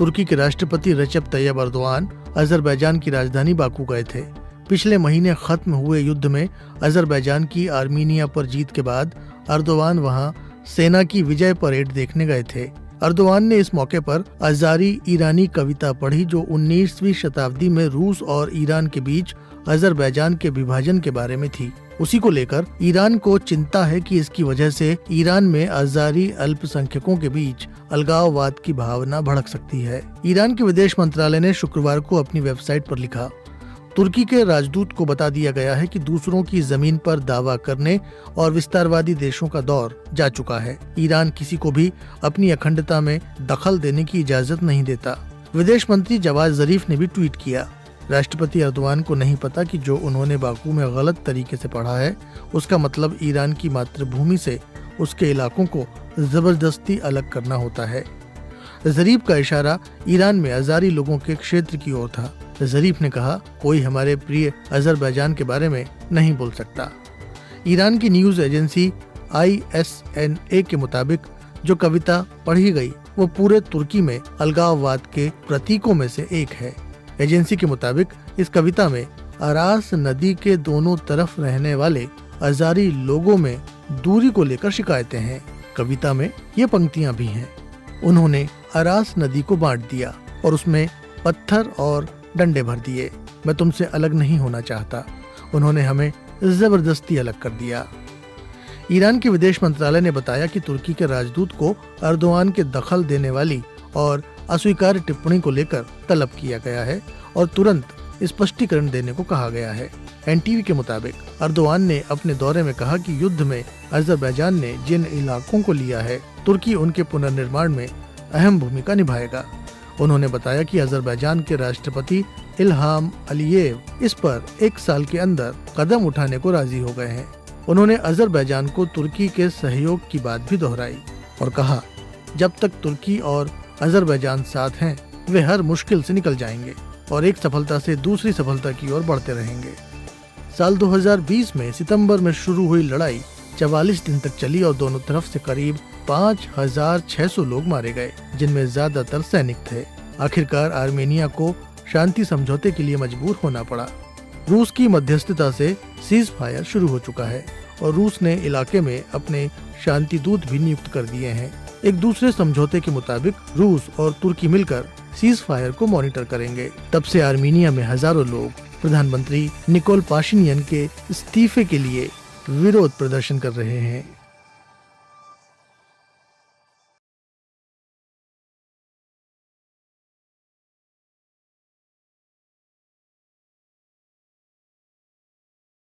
तुर्की के राष्ट्रपति रजब Tayyab Erdogan Azerbaijan की राजधानी बाकू गए थे। पिछले महीने खत्म हुए युद्ध में अजरबैजान की आर्मीनिया पर जीत के बाद अर्दोआन वहां सेना की विजय परेड देखने गए थे। अर्दोआन ने इस मौके पर अजारी ईरानी कविता पढ़ी जो 19वीं शताब्दी में रूस और ईरान के बीच अजरबैजान के विभाजन के बारे में थी। उसी को लेकर ईरान को चिंता है कि इसकी वजह से ईरान में अजारी अल्पसंख्यकों के बीच अलगाववाद की भावना भड़क सकती है। ईरान के विदेश मंत्रालय ने शुक्रवार को अपनी वेबसाइट पर लिखा, तुर्की के राजदूत को बता दिया गया है कि दूसरों की जमीन पर दावा करने और विस्तारवादी देशों का दौर जा चुका है। ईरान किसी को भी अपनी अखंडता में दखल देने की इजाजत नहीं देता। विदेश मंत्री जवाद जरीफ ने भी ट्वीट किया, राष्ट्रपति अर्दोआन को नहीं पता कि जो उन्होंने बाकू में गलत तरीके से पढ़ा है उसका मतलब ईरान की मातृभूमि से उसके इलाकों को जबरदस्ती अलग करना होता है। जरीफ का इशारा ईरान में अजारी लोगों के क्षेत्र की ओर था। जरीफ ने कहा, कोई हमारे प्रिय अजरबैजान के बारे में नहीं बोल सकता। ईरान की न्यूज एजेंसी ISNA के मुताबिक जो कविता पढ़ी गई वो पूरे तुर्की में अलगाववाद के प्रतीकों में से एक है। एजेंसी के मुताबिक इस कविता में अरास नदी के दोनों तरफ रहने वाले अजारी लोगों में दूरी को लेकर शिकायतें हैं। कविता में ये पंक्तियां भी हैं, उन्होंने अरास नदी को बांट दिया और उसमें पत्थर और डंडे भर दिए। मैं तुमसे अलग नहीं होना चाहता, उन्होंने हमें जबरदस्ती अलग कर दिया। ईरान के विदेश मंत्रालय ने बताया कि तुर्की के राजदूत को अर्दोआन के दखल देने वाली और अस्वीकार्य टिप्पणी को लेकर तलब किया गया है और तुरंत स्पष्टीकरण देने को कहा गया है। NTV के मुताबिक अर्दोआन ने अपने दौरे में कहा कि युद्ध में अजरबैजान ने जिन इलाकों को लिया है, तुर्की उनके पुनर्निर्माण में अहम भूमिका निभाएगा। उन्होंने बताया कि अजरबैजान के राष्ट्रपति इल्हाम अलीयेव इस पर 1 साल के अंदर कदम उठाने को राजी हो गए हैं। उन्होंने अजरबैजान को तुर्की के सहयोग की बात भी दोहराई और कहा, जब तक तुर्की और अजरबैजान साथ हैं, वे हर मुश्किल से निकल जाएंगे और एक सफलता से दूसरी सफलता की ओर बढ़ते रहेंगे। साल 2020 में सितंबर में शुरू हुई लड़ाई 44 दिन तक चली और दोनों तरफ से करीब 5600 लोग मारे गए, जिनमें ज्यादातर सैनिक थे। आखिरकार आर्मेनिया को शांति समझौते के लिए मजबूर होना पड़ा। रूस की मध्यस्थता से सीज फायर शुरू हो चुका है और रूस ने इलाके में अपने शांति दूत भी नियुक्त कर दिए हैं। एक दूसरे समझौते के मुताबिक रूस और तुर्की मिलकर सीज फायर को मॉनिटर करेंगे। तब से आर्मीनिया में हजारों लोग प्रधानमंत्री निकोल पाशिनियन के इस्तीफे के लिए विरोध प्रदर्शन कर रहे हैं।